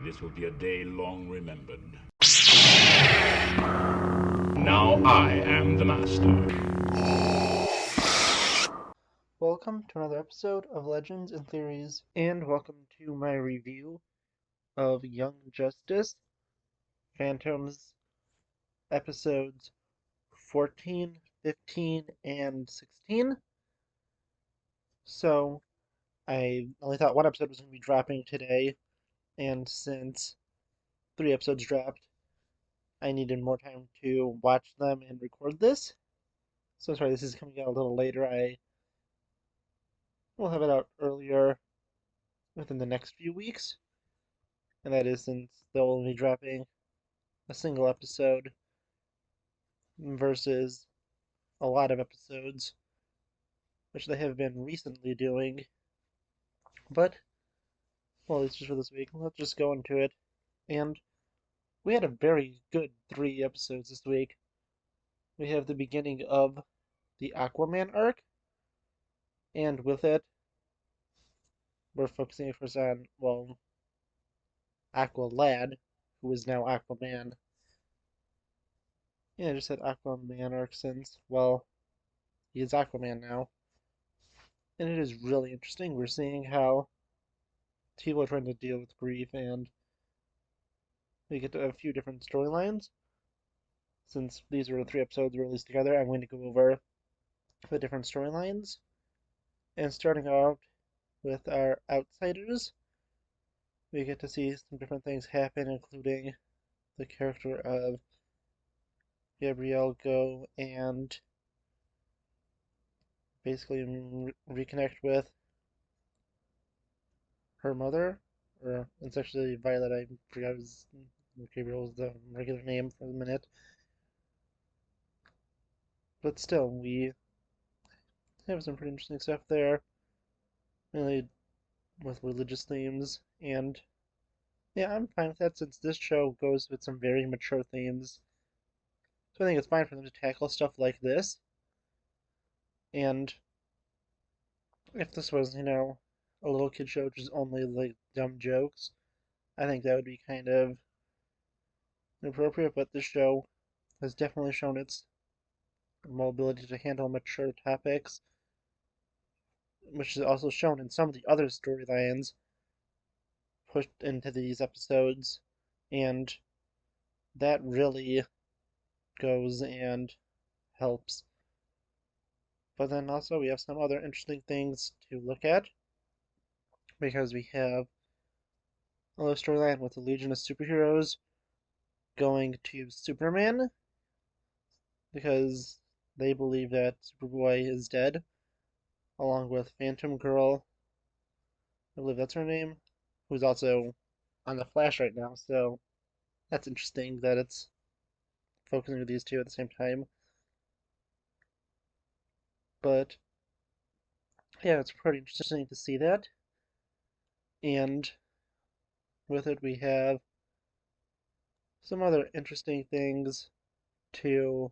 This will be a day long remembered. Now I am the master. Welcome to another episode of Legends and Theories, and welcome to my review of Young Justice Phantoms episodes 14, 15, and 16. So, I only thought one episode was going to be dropping today, and since 3 episodes dropped, I needed more time to watch them and record this. So, sorry, this is coming out a little later. I will have it out earlier within the next few weeks, and that is since they'll only be dropping a single episode versus a lot of episodes, which they have been recently doing. But, well, it's just for this week. Let's just go into it. And we had a very good 3 episodes this week. We have the beginning of the Aquaman arc, and with it, we're focusing, of course, on, well, Aqualad, who is now Aquaman. Yeah, I just said Aquaman arc since, well, he is Aquaman now. And it is really interesting. We're seeing how people are trying to deal with grief, and we get a few different storylines. Since these were the 3 episodes released together, I'm going to go over the different storylines. And starting out with our outsiders, we get to see some different things happen, including the character of Gabrielle go and basically reconnect with her mother, or it's actually Violet. I forgot Gabrielle was the regular name for the minute. But still, we have some pretty interesting stuff there, mainly with religious themes, and yeah, I'm fine with that since this show goes with some very mature themes. So I think it's fine for them to tackle stuff like this. And if this was, a little kid show which is only like dumb jokes, I think that would be kind of inappropriate, but this show has definitely shown its ability to handle mature topics, which is also shown in some of the other storylines pushed into these episodes, and that really goes and helps. But then also we have some other interesting things to look at, because we have another storyline with the Legion of Superheroes going to Superman, because they believe that Superboy is dead, along with Phantom Girl, I believe that's her name, who's also on the Flash right now, so that's interesting that it's focusing on these two at the same time. But yeah, it's pretty interesting to see that. And with it, we have some other interesting things to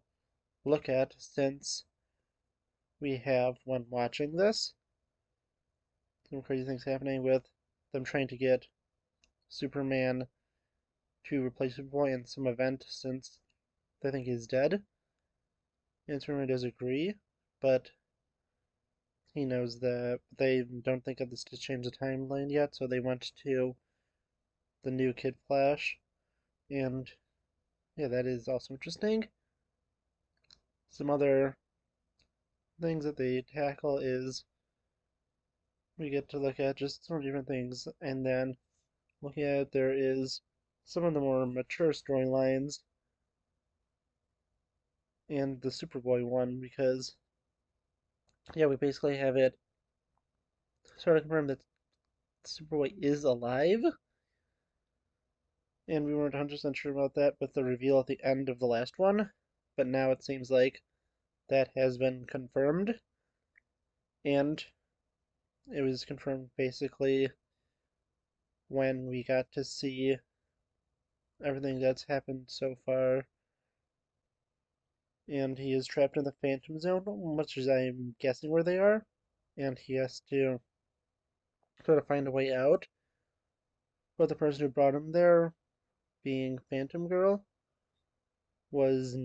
look at since we have, when watching this, some crazy things happening with them trying to get Superman to replace Superboy in some event since they think he's dead. And Superman does agree, but he knows that they don't think of this to change the timeline yet, so they went to the new Kid Flash. And yeah, that is also interesting. Some other things that they tackle is we get to look at just some different things, and then looking at it, there is some of the more mature storylines and the Superboy one, because yeah, we basically have it sort of confirmed that Superboy is alive, and we weren't 100% sure about that with the reveal at the end of the last one, but now it seems like that has been confirmed, and it was confirmed basically when we got to see everything that's happened so far. And he is trapped in the Phantom Zone, much as I'm guessing where they are, and he has to sort of find a way out. but the person who brought him there, being Phantom Girl, was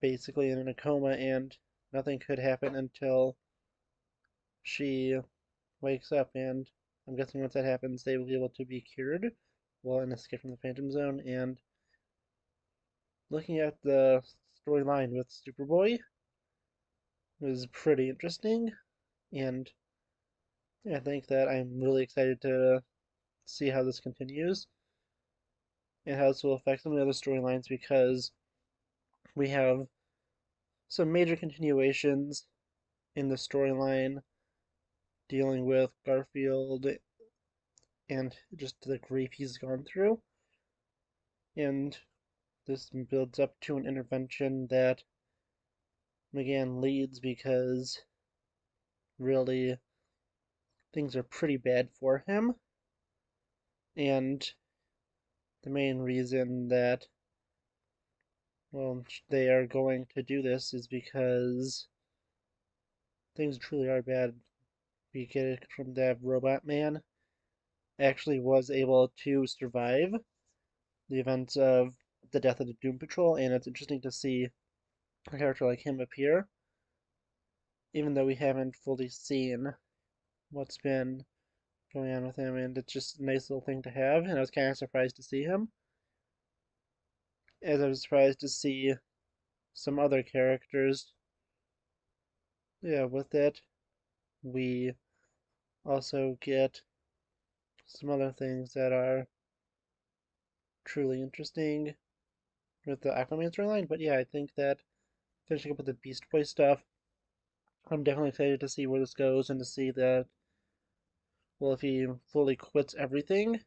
basically in a coma and nothing could happen until she wakes up. And I'm guessing once that happens, they will be able to be cured while in Escape from the Phantom Zone. And looking at the storyline with Superboy was pretty interesting, and I think that I'm really excited to see how this continues and how this will affect some of the other storylines because we have some major continuations in the storyline dealing with Garfield and just the grief he's gone through. And this builds up to an intervention that McGann leads because really things are pretty bad for him. And the main reason that, well, they are going to do this is because things truly are bad. We get it from that Robot Man actually was able to survive the events of the death of the Doom Patrol, and it's interesting to see a character like him appear, even though we haven't fully seen what's been going on with him, and it's just a nice little thing to have, and I was kind of surprised to see him, as I was surprised to see some other characters. Yeah, with it, we also get some other things that are truly interesting with the Aquaman storyline, but yeah, I think that finishing up with the Beast Boy stuff, I'm definitely excited to see where this goes and to see that, well, if he fully quits everything,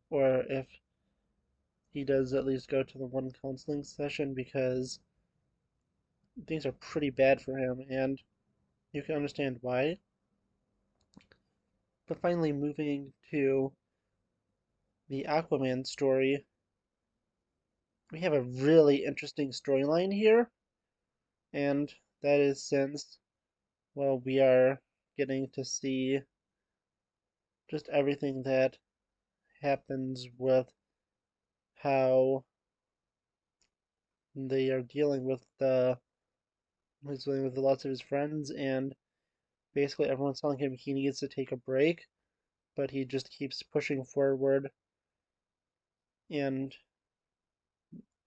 or if he does at least go to the one counseling session because things are pretty bad for him, and you can understand why. But finally, moving to the Aquaman story, we have a really interesting storyline here, and that is since, well, we are getting to see just everything that happens with how they are dealing with he's dealing with the loss of his friends, and basically everyone's telling him he needs to take a break, but he just keeps pushing forward, and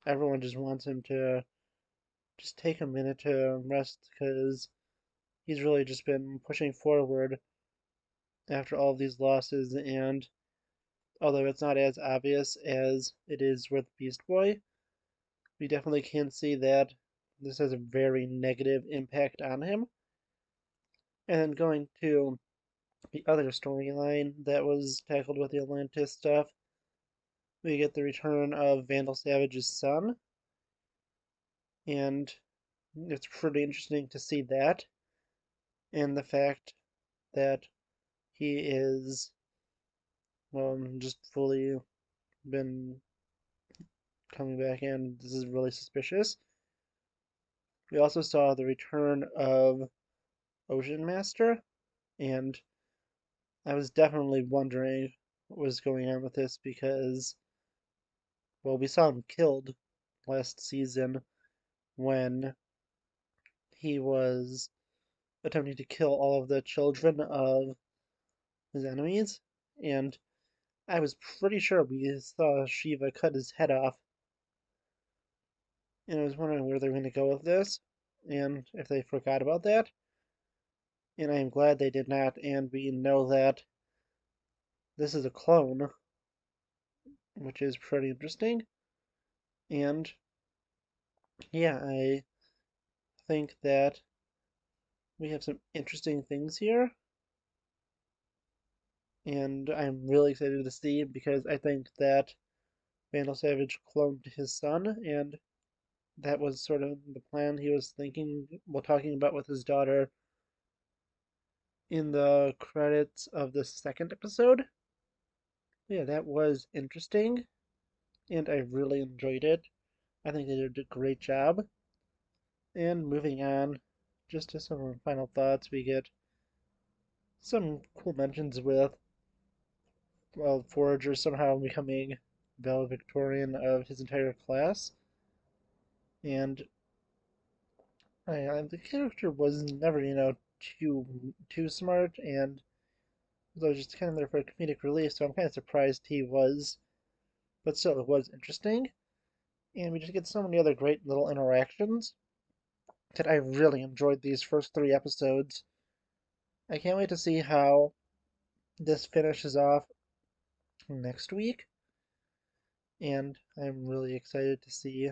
everyone just wants him to just take a minute to rest because he's really just been pushing forward after all of these losses. And although it's not as obvious as it is with Beast Boy, we definitely can see that this has a very negative impact on him. And then going to the other storyline that was tackled with the Atlantis stuff, we get the return of Vandal Savage's son, and it's pretty interesting to see that, and the fact that he is, well, just fully been coming back in. This is really suspicious. We also saw the return of Ocean Master, and I was definitely wondering what was going on with this because, well, we saw him killed last season when he was attempting to kill all of the children of his enemies, and I was pretty sure we saw Shiva cut his head off, and I was wondering where they were going to go with this, and if they forgot about that, and I am glad they did not, and we know that this is a clone, which is pretty interesting, and yeah, I think that we have some interesting things here, and I'm really excited to see because I think that Vandal Savage cloned his son, and that was sort of the plan he was thinking while talking about with his daughter in the credits of the second episode. Yeah, that was interesting, and I really enjoyed it. I think they did a great job. And moving on, just to some final thoughts, we get some cool mentions with Forager somehow becoming valedictorian of his entire class, and the character was never, too smart, and was just kind of there for a comedic relief. So I'm kind of surprised he was, but still, it was interesting. And we just get so many other great little interactions that I really enjoyed these first 3 episodes. I can't wait to see how this finishes off next week, and I'm really excited to see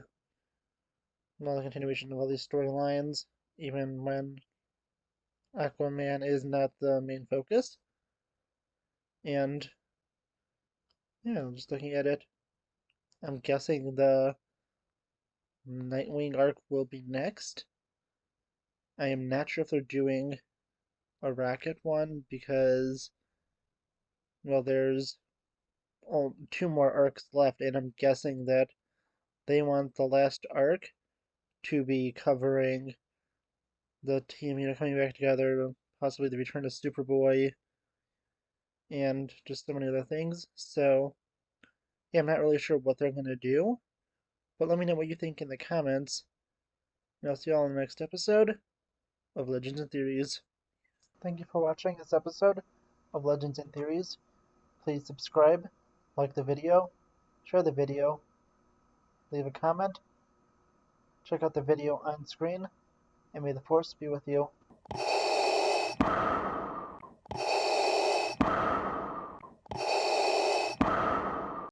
all the continuation of all these storylines, even when Aquaman is not the main focus. And yeah, I'm just looking at it. I'm guessing the Nightwing arc will be next. I am not sure if they're doing a Rocket one because, well, there's 2 more arcs left, and I'm guessing that they want the last arc to be covering the team, coming back together, possibly the return of Superboy, and just so many other things. So, yeah, I'm not really sure what they're going to do, but let me know what you think in the comments, and I'll see you all in the next episode of Legends and Theories. Thank you for watching this episode of Legends and Theories. Please subscribe, like the video, share the video, leave a comment, check out the video on screen, and may the Force be with you.